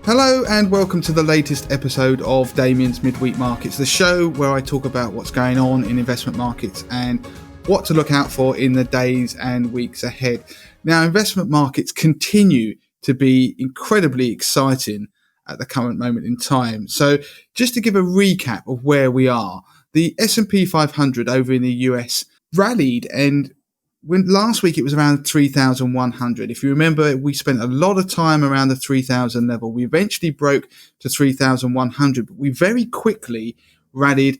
Hello and welcome to the latest episode of Damien's Midweek Markets, the show where I talk about what's going on in investment markets and what to look out for in the days and weeks ahead. Now, investment markets continue to be incredibly exciting at the current moment in time. So just to give a recap of where we are, the S&P 500 over in the US rallied, and when last week it was around 3,100. If you remember, we spent a lot of time around the 3,000 level. We eventually broke to 3,100, but we very quickly rallied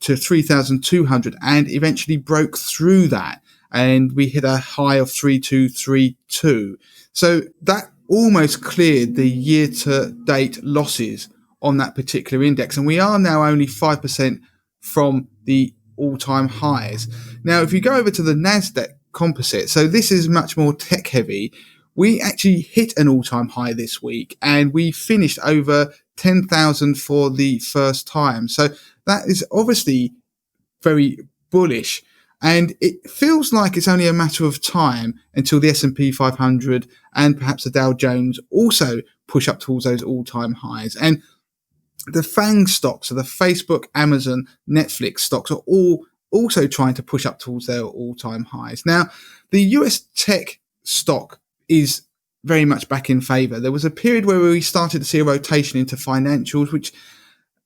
to 3,200 and eventually broke through that. And we hit a high of 3,232. So that almost cleared the year-to-date losses on that particular index. And we are now only 5% from the all-time highs. Now, if you go over to the NASDAQ composite, so this is much more tech heavy, we actually hit an all-time high this week and we finished over 10,000 for the first time. So that is obviously very bullish, and it feels like it's only a matter of time until the S&P 500 and perhaps the Dow Jones also push up towards those all-time highs. And the FANG stocks, so the Facebook, Amazon, Netflix stocks, are all also trying to push up towards their all-time highs. Now, the US tech stock is very much back in favor. There was a period where we started to see a rotation into financials, which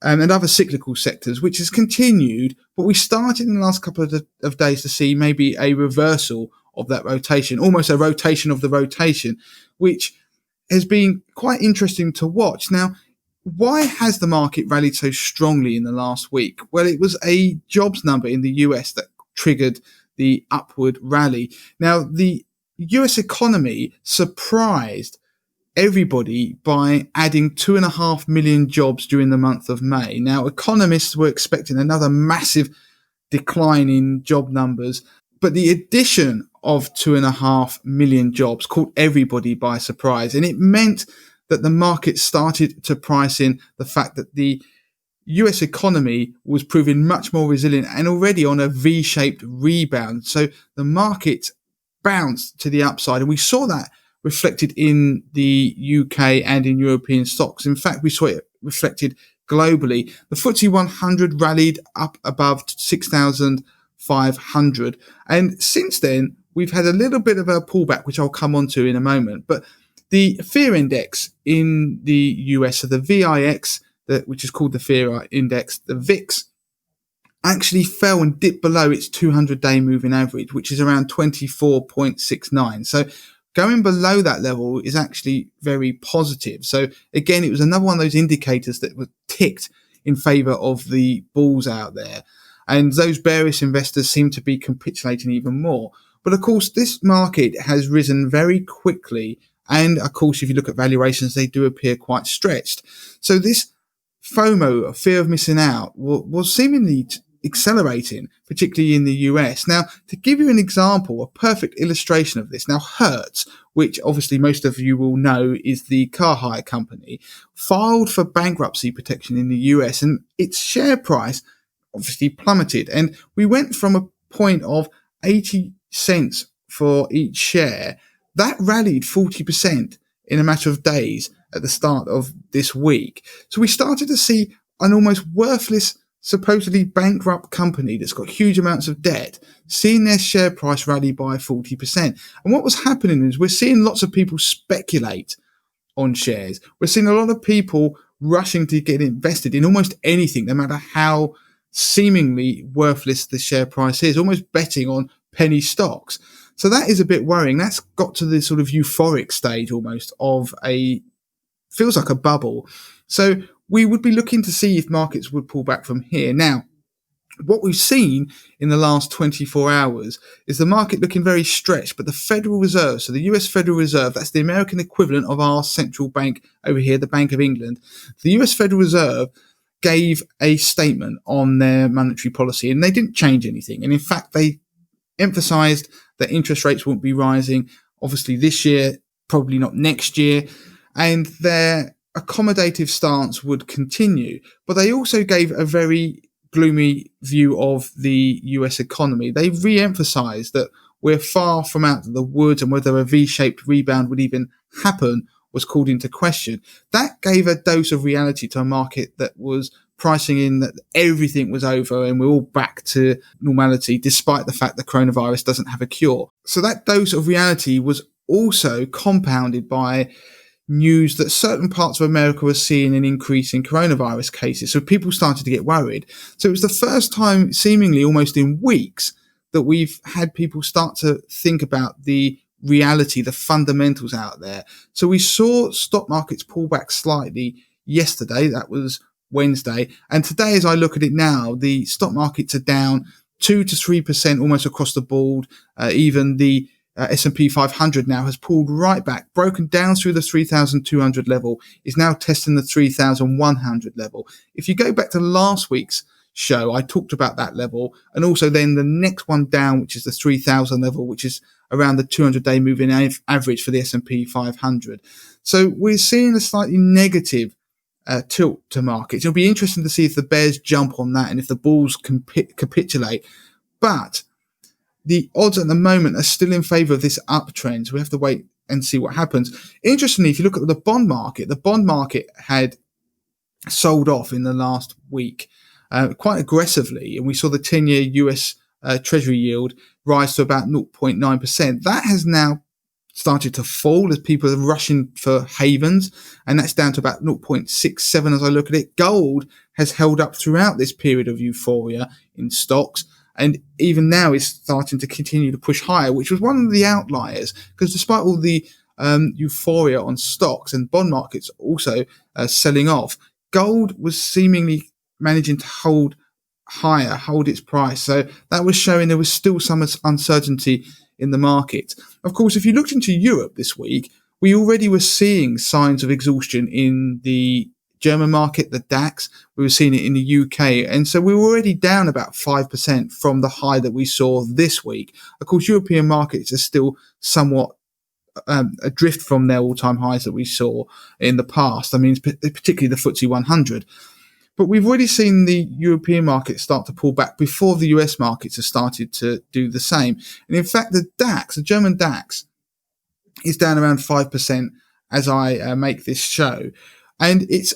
and other cyclical sectors, which has continued, but we started in the last couple of days to see maybe a reversal of that rotation, almost a rotation of the rotation, which has been quite interesting to watch. Now, why has the market rallied so strongly in the last week? Well, it was a jobs number in the US that triggered the upward rally. Now, the US economy surprised everybody by adding 2.5 million jobs during the month of May. Now, economists were expecting another massive decline in job numbers, but the addition of 2.5 million jobs caught everybody by surprise, and it meant that the market started to price in the fact that the US economy was proving much more resilient and already on a V-shaped rebound. So the market bounced to the upside, and we saw that reflected in the UK and in European stocks. In fact, we saw it reflected globally. The FTSE 100 rallied up above 6,500. And since then, we've had a little bit of a pullback, which I'll come on to in a moment. But the fear index in the US, so the VIX, which is called the fear index, the VIX, actually fell and dipped below its 200-day moving average, which is around 24.69. So going below that level is actually very positive. So again, it was another one of those indicators that were ticked in favor of the bulls out there. And those bearish investors seem to be capitulating even more. But of course, this market has risen very quickly. And of course, if you look at valuations, they do appear quite stretched. So this FOMO, fear of missing out, was seemingly accelerating, particularly in the US. Now, to give you an example, a perfect illustration of this, now Hertz, which obviously most of you will know is the car hire company, filed for bankruptcy protection in the US, and its share price obviously plummeted. And we went from a point of 80 cents for each share. That rallied 40% in a matter of days at the start of this week. So we started to see an almost worthless, supposedly bankrupt company that's got huge amounts of debt, seeing their share price rally by 40%. And what was happening is we're seeing lots of people speculate on shares. We're seeing a lot of people rushing to get invested in almost anything, no matter how seemingly worthless the share price is, almost betting on penny stocks. So that is a bit worrying. That's got to the sort of euphoric stage almost of feels like a bubble. So we would be looking to see if markets would pull back from here. Now, what we've seen in the last 24 hours is the market looking very stretched, but the Federal Reserve, so the US Federal Reserve, that's the American equivalent of our central bank over here, the Bank of England, the US Federal Reserve gave a statement on their monetary policy, and they didn't change anything. And in fact, they emphasized that interest rates won't be rising, obviously this year, probably not next year, and their accommodative stance would continue. But they also gave a very gloomy view of the US economy. They re-emphasized that we're far from out of the woods, and whether a V-shaped rebound would even happen was called into question. That gave a dose of reality to a market that was pricing in that everything was over and we're all back to normality, despite the fact that coronavirus doesn't have a cure. So that dose of reality was also compounded by news that certain parts of America were seeing an increase in coronavirus cases. So people started to get worried. So it was the first time, seemingly almost in weeks, that we've had people start to think about the reality, the fundamentals out there. So we saw stock markets pull back slightly yesterday. That was Wednesday. And today, as I look at it now, the stock markets are down 2 to 3% almost across the board. Even the S&P 500 now has pulled right back, broken down through the 3,200 level, is now testing the 3,100 level. If you go back to last week's show, I talked about that level, and also then the next one down, which is the 3,000 level, which is around the 200-day moving average for the S&P 500. So we're seeing a slightly negative tilt to markets. It'll be interesting to see if the bears jump on that and if the bulls capitulate. But the odds at the moment are still in favour of this uptrend. So we have to wait and see what happens. Interestingly, if you look at the bond market had sold off in the last week quite aggressively. And we saw the 10-year US Treasury yield rise to about 0.9%. That has now started to fall as people are rushing for havens, and that's down to about 0.67 as I look at it. Gold has held up throughout this period of euphoria in stocks, and even now is starting to continue to push higher, which was one of the outliers, because despite all the euphoria on stocks and bond markets also selling off, gold was seemingly managing to hold higher, hold its price. So that was showing there was still some uncertainty in the market. Of course, if you looked into Europe this week, we already were seeing signs of exhaustion in the German market, the Dax. We were seeing it in the UK. And so we were already down about 5% from the high that we saw this week. Of course, European markets are still somewhat adrift from their all-time highs that we saw in the past. I mean, particularly the FTSE 100. But we've already seen the European market start to pull back before the US markets have started to do the same. And in fact, the DAX, the German DAX, is down around 5% as I make this show. And it's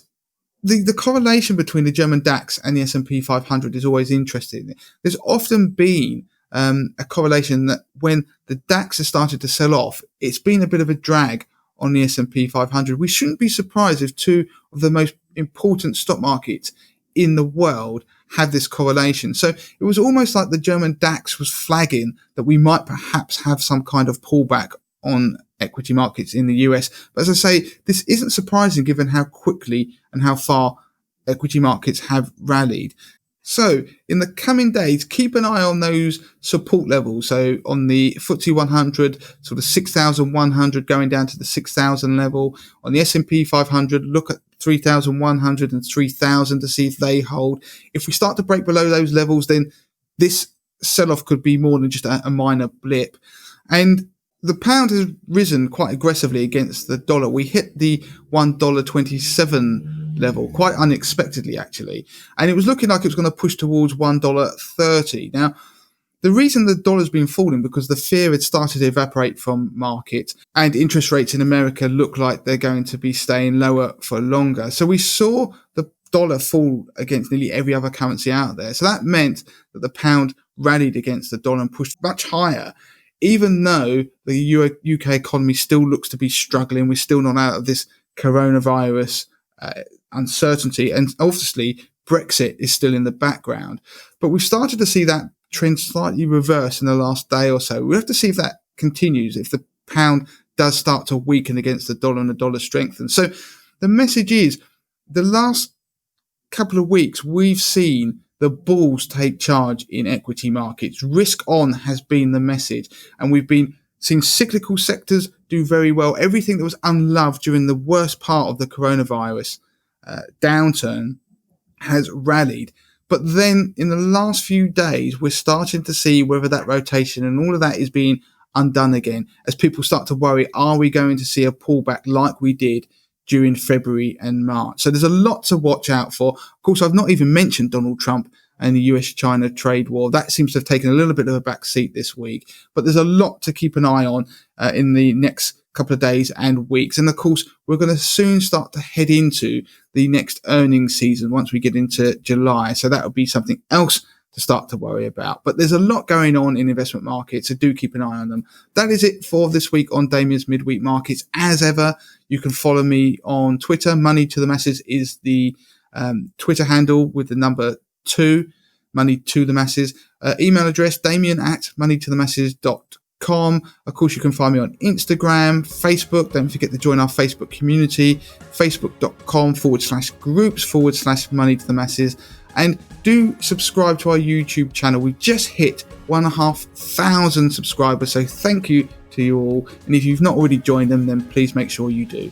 the correlation between the German DAX and the S&P 500 is always interesting. There's often been a correlation that when the DAX has started to sell off, it's been a bit of a drag on the S&P 500. We shouldn't be surprised if two of the most important stock markets in the world had this correlation. So it was almost like the German DAX was flagging that we might perhaps have some kind of pullback on equity markets in the US. But as I say, this isn't surprising given how quickly and how far equity markets have rallied. So in the coming days, keep an eye on those support levels. So on the FTSE 100, sort of 6,100 going down to the 6,000 level. On the S&P 500, look at 3,100 and 3,000 to see if they hold. If we start to break below those levels, then this sell-off could be more than just a minor blip. And the pound has risen quite aggressively against the dollar. We hit the $1.27 level quite unexpectedly, actually. And it was looking like it was going to push towards $1.30. Now, the reason the dollar's been falling because the fear had started to evaporate from market and interest rates in America look like they're going to be staying lower for longer. So we saw the dollar fall against nearly every other currency out there. So that meant that the pound rallied against the dollar and pushed much higher, even though the UK economy still looks to be struggling. We're still not out of this coronavirus uncertainty, and obviously Brexit is still in the background. But we've started to see that trend slightly reverse in the last day or so. We'll have to see if that continues, if the pound does start to weaken against the dollar and the dollar strengthens. So the message is, the last couple of weeks we've seen the bulls take charge in equity markets. Risk on has been the message, and we've been seeing cyclical sectors do very well. Everything that was unloved during the worst part of the coronavirus downturn has rallied. But then in the last few days, we're starting to see whether that rotation and all of that is being undone again as people start to worry, are we going to see a pullback like we did during February and March? So there's a lot to watch out for. Of course, I've not even mentioned Donald Trump and the US-China trade war. That seems to have taken a little bit of a back seat this week. But there's a lot to keep an eye on in the next couple of days and weeks. And of course, we're going to soon start to head into the next earnings season once we get into July. So that will be something else to start to worry about. But there's a lot going on in investment markets, so do keep an eye on them. That is it for this week on Damien's Midweek Markets. As ever, you can follow me on Twitter. Money to the Masses is the Twitter handle with the number 2, Money to the Masses. Email address, damien@moneytothemasses.com. Of course, you can find me on Instagram, Facebook. Don't forget to join our Facebook community, facebook.com/groups/Money to the Masses. And do subscribe to our YouTube channel. We've just hit 1,500 subscribers, so thank you to you all. And if you've not already joined them, then please make sure you do.